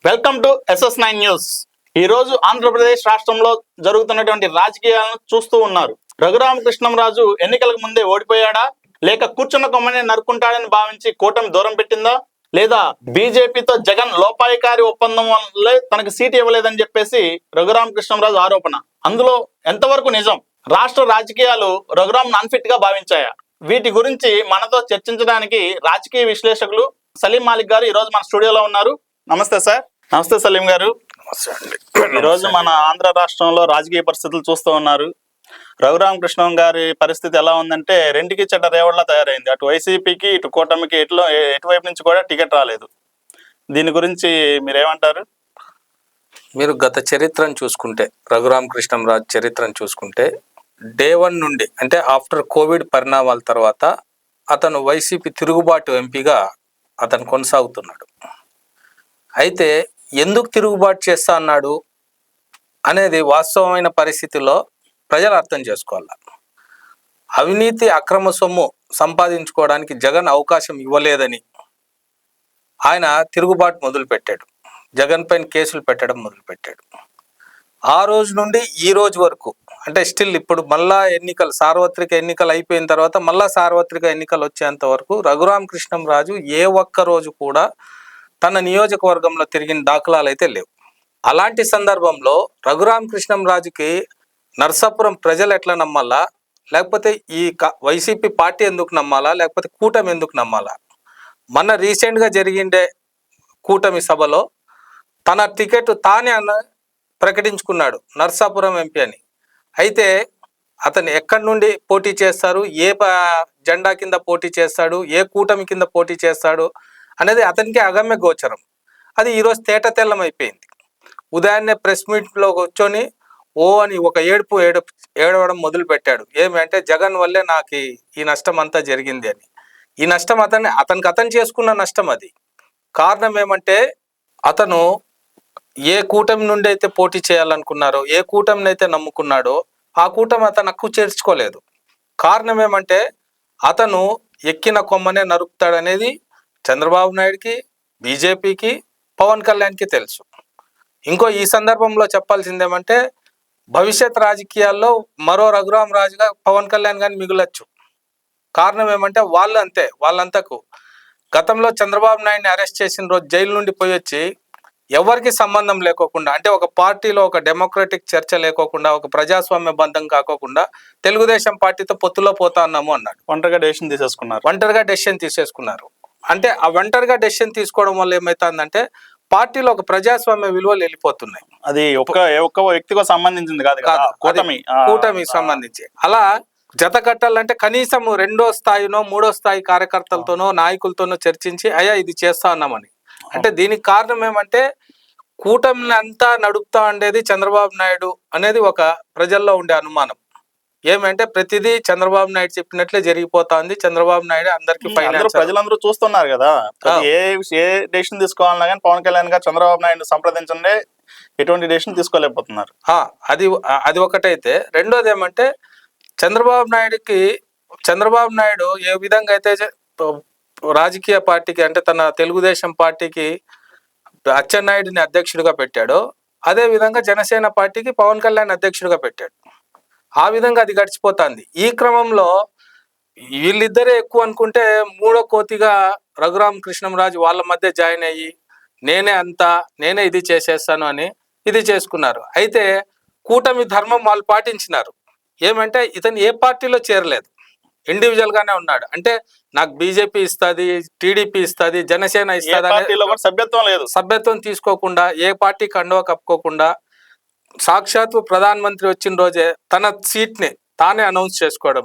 Welcome to SS9 news. ఈ రోజు ఆంధ్రప్రదేశ్ రాష్ట్రంలో జరుగుతున్నటువంటి రాజకీయాలను చూస్తూ ఉన్నారు. రఘురామకృష్ణంరాజు ఎన్నికలకు ముందే ఓడిపోయాడా, లేక కూర్చున్న కొమ్మనే నరుక్కుంటాడని భావించి కూటమి దూరం పెట్టిందా, లేదా బీజేపీతో జగన్ లోపాయికారి ఒప్పందం వల్లే తనకు సీటు ఇవ్వలేదని చెప్పేసి రఘురామకృష్ణంరాజు ఆరోపణ. అందులో ఎంతవరకు నిజం? రాష్ట్ర రాజకీయాలు రఘురామ్ అన్ఫిట్ గా భావించాయా? వీటి గురించి మనతో చర్చించడానికి రాజకీయ విశ్లేషకులు సలీం మాలిక్ గారు ఈ రోజు మన స్టూడియోలో ఉన్నారు. నమస్తే సార్. నమస్తే సలీం గారు. ఈ రోజు మన ఆంధ్ర రాష్ట్రంలో రాజకీయ పరిస్థితులు చూస్తూ ఉన్నారు. రఘురామకృష్ణం గారి పరిస్థితి ఎలా ఉందంటే రెండుకి చెడ్డ రేవళ్ళ తయారైంది. అటు వైసీపీకి ఇటు కూటమికి ఎటువైపు నుంచి కూడా టికెట్ రాలేదు. దీని గురించి మీరేమంటారు? మీరు గత చరిత్రను చూసుకుంటే, రఘురామకృష్ణంరాజు చరిత్రను చూసుకుంటే, డే 1 నుండి అంటే ఆఫ్టర్ కోవిడ్ పరిణామాల తర్వాత అతను వైసీపీ తిరుగుబాటు ఎంపీగా అతను కొనసాగుతున్నాడు. అయితే ఎందుకు తిరుగుబాటు చేస్తా అన్నాడు అనేది వాస్తవమైన పరిస్థితిలో ప్రజలు అర్థం చేసుకోవాలి. అవినీతి అక్రమ సొమ్ము సంపాదించుకోవడానికి జగన్ అవకాశం ఇవ్వలేదని ఆయన తిరుగుబాటు మొదలుపెట్టాడు. జగన్ పైన కేసులు పెట్టడం మొదలుపెట్టాడు. ఆ రోజు నుండి ఈ రోజు వరకు అంటే స్టిల్ ఇప్పుడు మళ్ళా సార్వత్రిక ఎన్నికలు అయిపోయిన తర్వాత మళ్ళా సార్వత్రిక ఎన్నికలు వచ్చేంత వరకు రఘురామకృష్ణంరాజు ఏ ఒక్క రోజు కూడా తన నియోజకవర్గంలో తిరిగిన దాఖలాలు అయితే లేవు. అలాంటి సందర్భంలో రఘురామకృష్ణంరాజుకి నర్సాపురం ప్రజలు ఎట్లా నమ్మాలా, లేకపోతే ఈ వైసీపీ పార్టీ ఎందుకు నమ్మాలా, లేకపోతే కూటమి ఎందుకు నమ్మాలా? మొన్న రీసెంట్గా జరిగిండే కూటమి సభలో తన టికెట్ తానే ప్రకటించుకున్నాడు, నర్సాపురం ఎంపీ అని. అయితే అతను ఎక్కడి నుండి పోటీ చేస్తారు, ఏ జెండా కింద పోటీ చేస్తాడు, ఏ కూటమి కింద పోటీ చేస్తాడు అనేది అతనికి అగమ్య గోచరం. అది ఈరోజు తేట తెల్లం అయిపోయింది. ఉదయాన్నే ప్రెస్ మీట్లో కూర్చొని ఓ అని ఒక ఏడవడం మొదలు పెట్టాడు. ఏమంటే జగన్ వల్లే నాకు ఈ నష్టం అంతా జరిగింది అని. ఈ నష్టం అతను చేసుకున్న నష్టం. అది కారణం ఏమంటే అతను ఏ కూటమి నుండి అయితే పోటీ చేయాలనుకున్నారో, ఏ కూటమిని అయితే నమ్ముకున్నాడో ఆ కూటమి అతను హక్కు చేర్చుకోలేదు. కారణం ఏమంటే అతను ఎక్కిన కొమ్మనే నరుకుతాడనేది చంద్రబాబు నాయుడుకి, బీజేపీకి, పవన్ కళ్యాణ్కి తెలుసు. ఈ సందర్భంలో చెప్పాల్సింది ఏమంటే భవిష్యత్ రాజకీయాల్లో మరో రఘురామరాజుగా పవన్ కళ్యాణ్ గారిని మిగులొచ్చు. కారణం ఏమంటే వాళ్ళంతకు గతంలో చంద్రబాబు నాయుడిని అరెస్ట్ చేసిన రోజు జైలు నుండి పోయి వచ్చి ఎవరికి సంబంధం లేకోకుండా, అంటే ఒక పార్టీలో ఒక డెమోక్రటిక్ చర్చ లేకోకుండా, ఒక ప్రజాస్వామ్య బంధం కాకోకుండా తెలుగుదేశం పార్టీతో పొత్తులో పోతా అన్నాము అన్నాడు. ఒంటరిగా డెసిషన్ తీసేసుకున్నారు. అంటే ఆ ఒంటరిగా డెసిషన్ తీసుకోవడం వల్ల ఏమవుతుందంటే పార్టీలో ఒక ప్రజాస్వామ్య విలువలు వెళ్ళిపోతున్నాయి. అది ఒక్క వ్యక్తికి సంబంధించింది కాదు, కూటమి సంబంధించి. అలా జత కట్టాలంటే కనీసం 2వ స్థాయినో 3వ స్థాయి కార్యకర్తలతోనో నాయకులతోనో చర్చించి అయ్యా ఇది చేస్తా అన్నామని. అంటే దీనికి కారణం ఏమంటే కూటమిని అంతా నడుపుతా ఉండేది చంద్రబాబు నాయుడు అనేది ఒక ప్రజల్లో ఉండే అనుమానం. ఏమంటే ప్రతిదీ చంద్రబాబు నాయుడు చెప్పినట్లే జరిగిపోతుంది. చంద్రబాబు నాయుడు అందరికి ప్రజలందరూ చూస్తున్నారు కదా, ఏ డెసిషన్ తీసుకోవాలన్నా కానీ పవన్ కళ్యాణ్ గారు చంద్రబాబు నాయుడు సంప్రదించండి, ఎటువంటి డెసిషన్ తీసుకోలేకపోతున్నారు. అది ఒకటైతే, రెండోది ఏమంటే చంద్రబాబు నాయుడు ఏ విధంగా అయితే రాజకీయ పార్టీకి అంటే తన తెలుగుదేశం పార్టీకి అచ్చెన్నాయుడిని అధ్యక్షుడిగా పెట్టాడో అదే విధంగా జనసేన పార్టీకి పవన్ కళ్యాణ్ అధ్యక్షుడిగా పెట్టాడు. ఆ విధంగా అది గడిచిపోతుంది. ఈ క్రమంలో వీళ్ళిద్దరే ఎక్కువ అనుకుంటే 3వ కోతిగా రఘురామకృష్ణంరాజు వాళ్ళ మధ్య జాయిన్ అయ్యి నేనే ఇది చేసేస్తాను అని ఇది చేసుకున్నారు. అయితే కూటమి ధర్మం వాళ్ళు పాటించినారు. ఏమంటే ఇతను ఏ పార్టీలో చేరలేదు, ఇండివిజువల్ గానే ఉన్నాడు. అంటే నాకు బీజేపీ ఇస్తుంది, టీడీపీ ఇస్తుంది, జనసేన ఇస్తుంది, సభ్యత్వం తీసుకోకుండా ఏ పార్టీ కండువా కప్పుకోకుండా సాక్షాత్తు ప్రధానమంత్రి వచ్చిన రోజే తన సీట్ని తానే అనౌన్స్ చేసుకోవడం,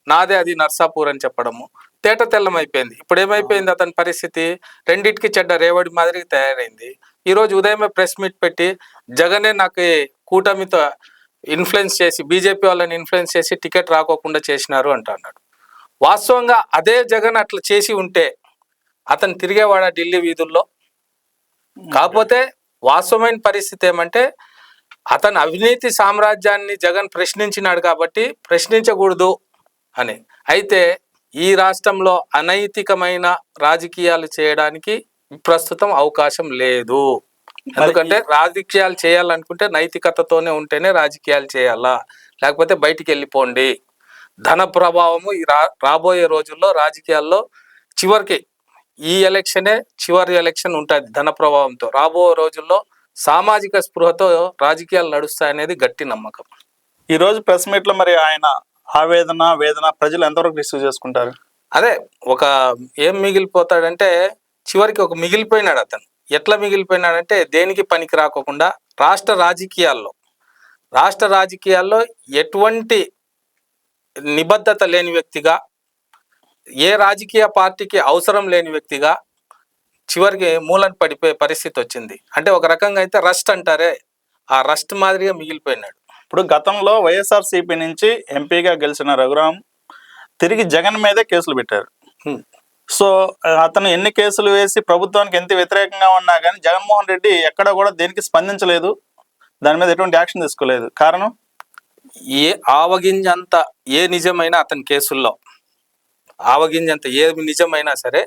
నాదే అది నర్సాపూర్ అని చెప్పడము తేట తెల్లం అయిపోయింది. ఇప్పుడు ఏమైపోయింది అతని పరిస్థితి? రెండిటికి చెడ్డ రేవడి మాదిరికి తయారైంది. ఈరోజు ఉదయమే ప్రెస్ మీట్ పెట్టి జగనే నాకు కూటమితో ఇన్ఫ్లుయెన్స్ చేసి, బీజేపీ వాళ్ళని ఇన్ఫ్లుయెన్స్ చేసి టికెట్ రాకోకుండా చేసినారు అంటున్నాడు. వాస్తవంగా అదే జగన్ అట్లా చేసి ఉంటే అతను తిరిగేవాడా ఢిల్లీ వీధుల్లో? కాకపోతే వాస్తవమైన పరిస్థితి ఏమంటే అతను అవినీతి సామ్రాజ్యాన్ని జగన్ ప్రశ్నించినాడు కాబట్టి ప్రశ్నించకూడదు అని. అయితే ఈ రాష్ట్రంలో అనైతికమైన రాజకీయాలు చేయడానికి ప్రస్తుతం అవకాశం లేదు. ఎందుకంటే రాజకీయాలు చేయాలనుకుంటే నైతికతతోనే ఉంటేనే రాజకీయాలు చేయాలా, లేకపోతే బయటికి వెళ్ళిపోండి. ధన ప్రభావము ఈ రాబోయే రోజుల్లో రాజకీయాల్లో చివరికి ఈ ఎలక్షనే చివరి ఎలక్షన్ ఉంటుంది. ధన ప్రభావంతో రాబో రోజుల్లో సామాజిక స్పృహతో రాజకీయాలు నడుస్తాయనేది గట్టి నమ్మకం. ఈ రోజు ప్రెస్ మీట్ లో మరి ఆయన ఆవేదన వేదన ప్రజలు ఎంతవరకు రిసీవ్ చేసుకుంటారు? అదే ఒక ఏం మిగిలిపోతాడంటే చివరికి ఒక మిగిలిపోయినాడు అతను. ఎట్లా మిగిలిపోయినాడంటే దేనికి పనికి రాకోకుండా రాష్ట్ర రాజకీయాల్లో ఎటువంటి నిబద్ధత లేని వ్యక్తిగా, ఏ రాజకీయ పార్టీకి అవసరం లేని వ్యక్తిగా చివరికి మూలన పడిపోయే పరిస్థితి వచ్చింది. అంటే ఒక రకంగా అయితే రస్ట్ అంటారే, ఆ రస్ట్ మాదిరిగా మిగిలిపోయినాడు. ఇప్పుడు గతంలో వైఎస్ఆర్సీపీ నుంచి ఎంపీగా గెలిచిన రఘురామ్ తిరిగి జగన్ మీదే కేసులు పెట్టారు. సో అతను ఎన్ని కేసులు వేసి ప్రభుత్వానికి ఎంత వ్యతిరేకంగా ఉన్నా కానీ జగన్మోహన్ రెడ్డి ఎక్కడ కూడా దేనికి స్పందించలేదు, దాని మీద ఎటువంటి యాక్షన్ తీసుకోలేదు. కారణం ఏ ఆవగింజంత ఏ నిజమైనా అతని కేసుల్లో ఆవగింజంత ఏ నిజమైనా సరే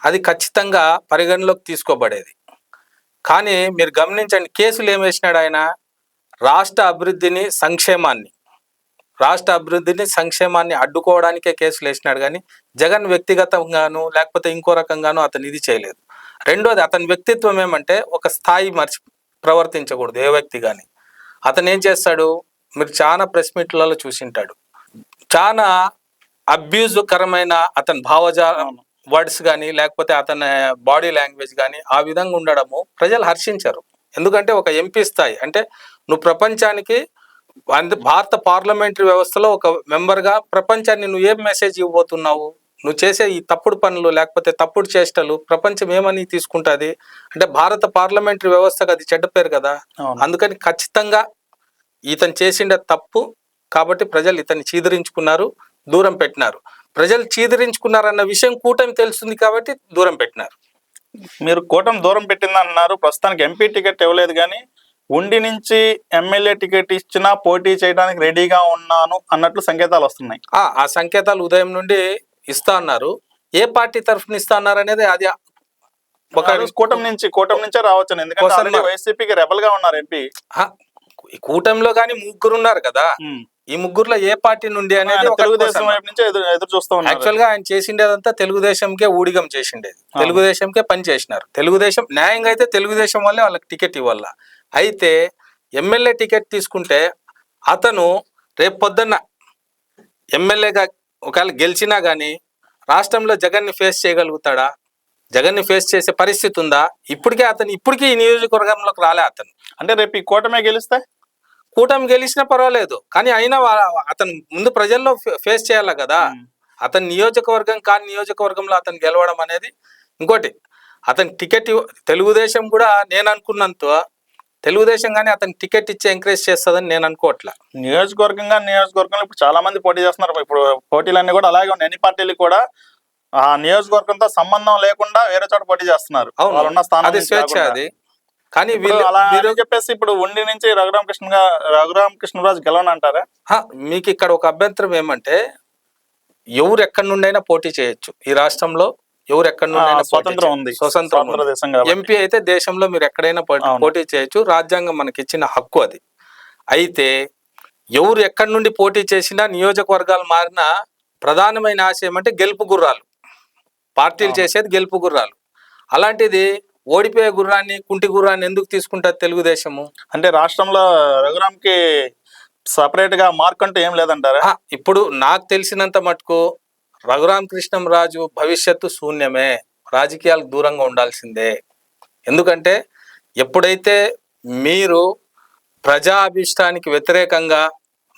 అది ఖచ్చితంగా పరిగణలోకి తీసుకోబడేది. కానీ మీరు గమనించండి, కేసులు ఏం వేసినాడు ఆయన? రాష్ట్ర అభివృద్ధిని సంక్షేమాన్ని అడ్డుకోవడానికే కేసులు వేసినాడు. కానీ జగన్ వ్యక్తిగతంగాను లేకపోతే ఇంకో రకంగాను అతను ఇది చేయలేదు. రెండోది, అతని వ్యక్తిత్వం ఏమంటే ఒక స్థాయి ప్రవర్తించకూడదు ఏ వ్యక్తి కానీ. అతను ఏం చేస్తాడు, మీరు చాలా ప్రెస్ మీట్లలో చూసింటాడు, చాలా అబ్యూజకరమైన అతని భావజాలం వర్డ్స్ కానీ లేకపోతే అతని బాడీ లాంగ్వేజ్ కానీ ఆ విధంగా ఉండడము ప్రజలు హర్షించరు. ఎందుకంటే ఒక ఎంపీ స్థాయి అంటే నువ్వు ప్రపంచానికి భారత పార్లమెంటరీ వ్యవస్థలో ఒక మెంబర్గా ప్రపంచాన్ని నువ్వు ఏం మెసేజ్ ఇవ్వబోతున్నావు? నువ్వు చేసే ఈ తప్పుడు పనులు లేకపోతే తప్పుడు చేష్టలు ప్రపంచం ఏమని తీసుకుంటుంది? అంటే భారత పార్లమెంటరీ వ్యవస్థకు అది చెడ్డ పేరు కదా. అందుకని ఖచ్చితంగా ఇతను చేసిండే తప్పు కాబట్టి ప్రజలు ఇతన్ని చీదరించుకున్నారు, దూరం పెట్టినారు. ప్రజలు చీదరించుకున్నారన్న విషయం కూటమి తెలుస్తుంది కాబట్టి దూరం పెట్టినారు. మీరు కూటమి దూరం పెట్టిందన్నారు. ప్రస్తుతానికి ఎంపీ టికెట్ ఇవ్వలేదు, కానీ ఉండి నుంచి ఎమ్మెల్యే టికెట్ ఇచ్చినా పోటీ చేయడానికి రెడీగా ఉన్నాను అన్నట్లు సంకేతాలు వస్తున్నాయి. ఆ సంకేతాలు ఉదయం నుండి ఇస్తా అన్నారు. ఏ పార్టీ తరఫున ఇస్తా అన్నారు అనేది అది ఒక కూటమి నుంచే రావచ్చు. ఎందుకంటే వైసీపీకి రెబల్ గా ఉన్నారు ఎంపీ. కూటమిలో కానీ ముగ్గురు ఉన్నారు కదా, ఈ ముగ్గురులో ఏ పార్టీ నుండి అనేది తెలుగుదేశం వైపు నుంచి ఎదురు చూస్తూ ఉన్నారు. యాక్చువల్ గా ఆయన చేసిండేదంతా తెలుగుదేశంకే ఊడిగం చేసిండేది, తెలుగుదేశంకే పని చేసినారు. తెలుగుదేశం న్యాయంగా అయితే తెలుగుదేశం వల్లే వాళ్ళకి టికెట్ ఇవ్వాల. అయితే ఎమ్మెల్యే టికెట్ తీసుకుంటే అతను రేపు పొద్దున్న ఎమ్మెల్యేగా ఒకవేళ గెలిచినా కానీ రాష్ట్రంలో జగన్ని ఫేస్ చేయగలుగుతాడా? జగన్ని ఫేస్ చేసే పరిస్థితి ఉందా? ఇప్పటికీ ఈ నియోజకవర్గంలోకి రాలే అతను. అంటే రేపు ఈ కూటమి గెలిచినా పర్వాలేదు, కానీ అయినా అతను ముందు ప్రజల్లో ఫేస్ చేయాలి కదా. అతని నియోజకవర్గంలో అతను గెలవడం అనేది ఇంకోటి. అతని టికెట్ తెలుగుదేశం కూడా నేను అనుకున్నంత తెలుగుదేశం కానీ అతనికి టికెట్ ఇచ్చి ఎంకరేజ్ చేస్తుందని నేను అనుకోవట్లా. నియోజకవర్గంలో ఇప్పుడు చాలా మంది పోటీ చేస్తున్నారు. ఇప్పుడు పోటీలన్నీ కూడా అలాగే ఉన్నాయి. అన్ని పార్టీలు కూడా ఆ నియోజకవర్గంతో సంబంధం లేకుండా వేరే చోట పోటీ చేస్తున్నారు. అది స్వేచ్ఛ అది. కానీ చెప్పేసి ఇప్పుడు ఉండి నుంచి రఘురామ కృష్ణరాజు గెలవనంటారా? మీకు ఇక్కడ ఒక అభ్యంతరం ఏమంటే ఎవరు ఎక్కడి నుండైనా పోటీ చేయొచ్చు. ఈ రాష్ట్రంలో ఎవరు ఎక్కడి నుండైనా స్వతంత్రం ఉంది. ఎంపీ అయితే దేశంలో మీరు ఎక్కడైనా పోటీ చేయొచ్చు. రాజ్యాంగం మనకి ఇచ్చిన హక్కు అది. అయితే ఎవరు ఎక్కడి నుండి పోటీ చేసినా నియోజకవర్గాలు మారినా ప్రధానమైన ఆశయం అంటే గెలుపు గుర్రాలు. పార్టీలు చేసేది గెలుపు గుర్రాలు. అలాంటిది ఓడిపోయే గుర్రాన్ని, కుంటి గుర్రాన్ని ఎందుకు తీసుకుంటారు తెలుగుదేశము? అంటే రాష్ట్రంలో రఘురామ్కి సపరేట్ గా మార్క్ అంటూ ఏం లేదంటారా? ఇప్పుడు నాకు తెలిసినంత మటుకు రఘురామ కృష్ణంరాజు భవిష్యత్తు శూన్యమే. రాజకీయాలకు దూరంగా ఉండాల్సిందే. ఎందుకంటే ఎప్పుడైతే మీరు ప్రజా అభిష్టానికి వ్యతిరేకంగా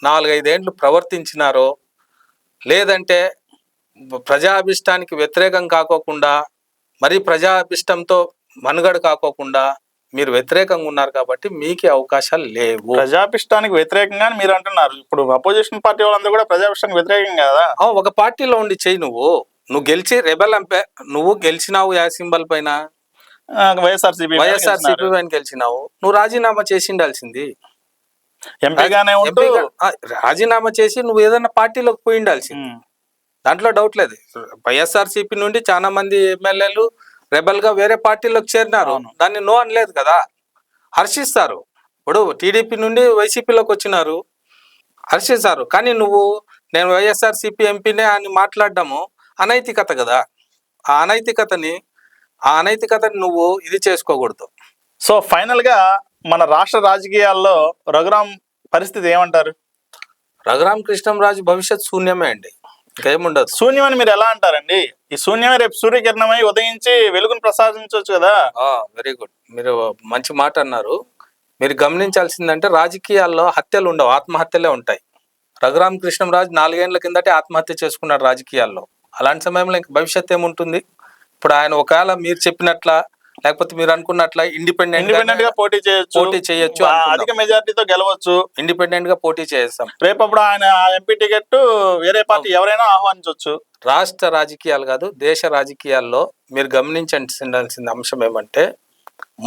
4-5 ఏళ్ళు ప్రవర్తించినారో, లేదంటే ప్రజాభిష్టానికి వ్యతిరేకం కాకోకుండా మరి ప్రజాభిష్టంతో మనుగడ కాకోకుండా మీరు వ్యతిరేకంగా ఉన్నారు కాబట్టి మీకే అవకాశాలు లేవు. ప్రజాభిష్టానికి వ్యతిరేకంగా మీరు అంటున్నారు. ఇప్పుడు అపోజిషన్ పార్టీ వాళ్ళందరూ కూడా ప్రజాభిష్టానికి వ్యతిరేకం కదా. ఒక పార్టీలో ఉండి చెయ్యి. నువ్వు గెలిచి రెబల్ నువ్వు గెలిచినావు యా సింబల్ పైన, వైఎస్ఆర్సీపీ పైన గెలిచినావు. నువ్వు రాజీనామా చేసి ఉండాల్సింది. ఎంపీగానే రాజీనామా చేసి నువ్వు ఏదైనా పార్టీలోకి పోయి ఉండాల్సింది. దాంట్లో డౌట్ లేదు. వైఎస్ఆర్సీపీ నుండి చాలా మంది ఎమ్మెల్యేలు రెబల్ గా వేరే పార్టీలోకి చేరినారు, అవును. దాన్ని నో అనలేదు కదా, హర్షిస్తారు. ఇప్పుడు టీడీపీ నుండి వైసీపీలోకి వచ్చినారు, హర్షిస్తారు. కానీ నువ్వు నేను వైఎస్ఆర్సీపీ ఎంపీనే అని మాట్లాడడము అనైతికత కదా. ఆ అనైతికతని నువ్వు ఇది చేసుకోకూడదు. సో ఫైనల్ గా మన రాష్ట్ర రాజకీయాల్లో రఘురాం పరిస్థితి ఏమంటారు? రఘురామ కృష్ణంరాజు భవిష్యత్ శూన్యమే అండి, ఇంకేముండదు. శూన్యం అని మీరు ఎలా అంటారండి? ఈ శూన్యమే రేపు సూర్యకిరణమై ఉదయించి వెలుగును ప్రసాదించవచ్చు కదా. వెరీ గుడ్, మీరు మంచి మాట అన్నారు. మీరు గమనించాల్సిందంటే రాజకీయాల్లో హత్యలు ఉండవు, ఆత్మహత్యలే ఉంటాయి. రఘురామ కృష్ణంరాజు 4 ఏళ్ల కిందటే ఆత్మహత్య చేసుకున్నాడు రాజకీయాల్లో. అలాంటి సమయంలో ఇంక భవిష్యత్ ఏముంటుంది? ఇప్పుడు ఆయన ఒకవేళ మీరు చెప్పినట్ల లేకపోతే మీరు అనుకున్నట్ల ఇండిపెండెంట్ గా పోటీ చేయొచ్చు, అధిక మెజారిటీతో గెలవచ్చు, ఇండిపెండెంట్ గా పోటీ చేస్తాం. రేపప్పుడు ఆయన ఎంపీ టికెట్ వేరే పార్టీ ఎవరైనా ఆహ్వానించవచ్చు. రాష్ట్ర రాజకీయాలు కాదు, దేశ రాజకీయాల్లో మీరు గమనించాల్సిన అంశం ఏమంటే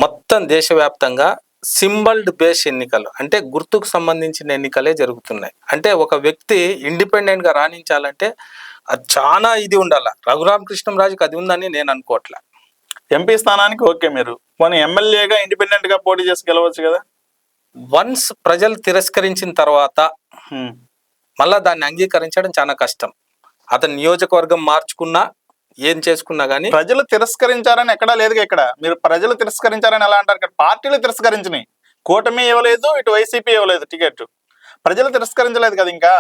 మొత్తం దేశవ్యాప్తంగా సింబల్డ్ బేస్ ఎన్నికలు, అంటే గుర్తుకు సంబంధించిన ఎన్నికలే జరుగుతున్నాయి. అంటే ఒక వ్యక్తి ఇండిపెండెంట్ గా రాణించాలంటే అది చాలా ఇది ఉండాలి. రఘురామ కృష్ణంరాజుకి అది ఉందని నేను అనుకోవట్లే. ఎంపీ స్థానానికి ఓకే, మీరు పోనీ ఎమ్మెల్యేగా ఇండిపెండెంట్ గా పోటీ చేసి గెలవచ్చు కదా. వన్స్ ప్రజలు తిరస్కరించిన తర్వాత మళ్ళా దాన్ని అంగీకరించడం చాలా కష్టం. అతని నియోజకవర్గం మార్చుకున్నా ఏం చేసుకున్నా గానీ ప్రజలు తిరస్కరించారని ఎక్కడా లేదు. ఇక్కడ మీరు ప్రజలు తిరస్కరించారని ఎలా అంటారు? ఇక్కడ పార్టీలు తిరస్కరించినాయి, కూటమి ఇవ్వలేదు, ఇటు వైసీపీ ఇవ్వలేదు టికెట్. ప్రజలు తిరస్కరించలేదు కదా. ఇంకా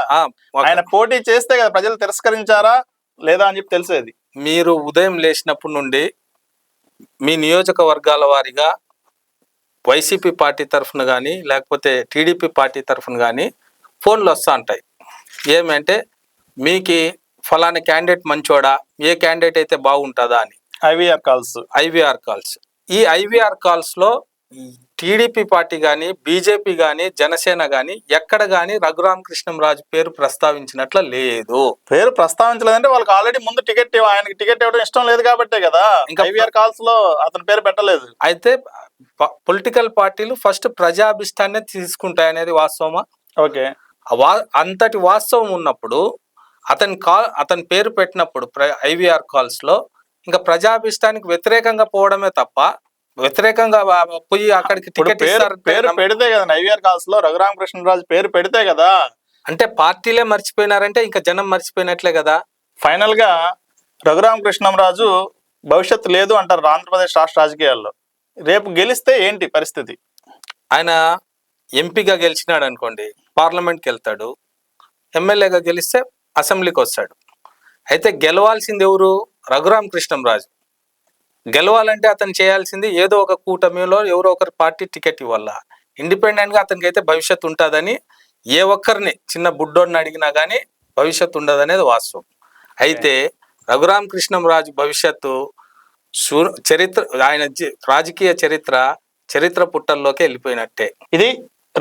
ఆయన పోటీ చేస్తే కదా ప్రజలు తిరస్కరించారా లేదా అని చెప్పి తెలిసేది. మీరు ఉదయం లేచినప్పటి నుండి మీ నియోజకవర్గాల వారీగా వైసీపీ పార్టీ తరఫున కానీ లేకపోతే టీడీపీ పార్టీ తరఫున కానీ ఫోన్లు వస్తూ ఉంటాయి. ఏమంటే మీకు ఫలానా క్యాండిడేట్ మంచోడా, ఏ క్యాండిడేట్ అయితే బాగుంటుందా అని. IVR calls. ఈ ఐవీఆర్ కాల్స్లో టీడీపీ పార్టీ కానీ బీజేపీ కానీ జనసేన కానీ ఎక్కడ కానీ రఘురామ కృష్ణంరాజు పేరు ప్రస్తావించినట్లు లేదు. పేరు ప్రస్తావించలేదంటే వాళ్ళకి ఆల్రెడీ ముందు ఆయనకి టికెట్ ఇవ్వడం ఇష్టం లేదు కాబట్టే కదా ఇంకా ఐవీఆర్ కాల్స్ లో అతని పేరు పెట్టలేదు. అయితే పొలిటికల్ పార్టీలు ఫస్ట్ ప్రజాభిష్టాన్ని తీసుకుంటాయనేది వాస్తవమా? ఓకే, అంతటి వాస్తవం ఉన్నప్పుడు అతని పేరు పెట్టినప్పుడు ఐవీఆర్ కాల్స్ లో ఇంకా ప్రజాభిష్టానికి వ్యతిరేకంగా పోవడమే తప్ప వ్యతిరేకంగా పోయి అక్కడికి టికెట్ పేరు పెడితే కదా ఐవీఆర్ కాల్స్ లో రఘురామ కృష్ణరాజు పేరు పెడితే కదా. అంటే పార్టీలే మర్చిపోయినారంటే ఇంకా జనం మర్చిపోయినట్లే కదా. ఫైనల్ గా రఘురామ కృష్ణంరాజు భవిష్యత్తు లేదు అంటారు ఆంధ్రప్రదేశ్ రాష్ట్ర రాజకీయాల్లో. రేపు గెలిస్తే ఏంటి పరిస్థితి? ఆయన ఎంపీగా గెలిచినాడు అనుకోండి, పార్లమెంట్కి వెళ్తాడు. ఎమ్మెల్యేగా గెలిస్తే అసెంబ్లీకి వస్తాడు. అయితే గెలవాల్సింది ఎవరు? రఘురామ కృష్ణంరాజు. గెలవాలంటే అతను చేయాల్సింది ఏదో ఒక కూటమిలో ఎవరో ఒకరి పార్టీ టికెట్ ఇవ్వాల. ఇండిపెండెంట్ గా అతనికి అయితే భవిష్యత్తు ఉంటుందని ఏ ఒక్కరిని చిన్న బుడ్డోడిని అడిగినా కానీ భవిష్యత్తు ఉండదనేది వాస్తవం. అయితే రఘురామ కృష్ణంరాజు భవిష్యత్తు చరిత్ర, ఆయన రాజకీయ చరిత్ర పుట్టల్లోకి వెళ్ళిపోయినట్టే. ఇది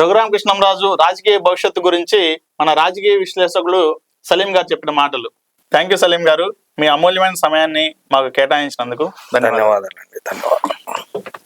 రఘురామ కృష్ణంరాజు రాజకీయ భవిష్యత్తు గురించి మన రాజకీయ విశ్లేషకులు సలీం గారు చెప్పిన మాటలు. థ్యాంక్ యూ సలీం గారు, మీ అమూల్యమైన సమయాన్ని మాకు కేటాయించినందుకు ధన్యవాదాలండి. ధన్యవాదాలు.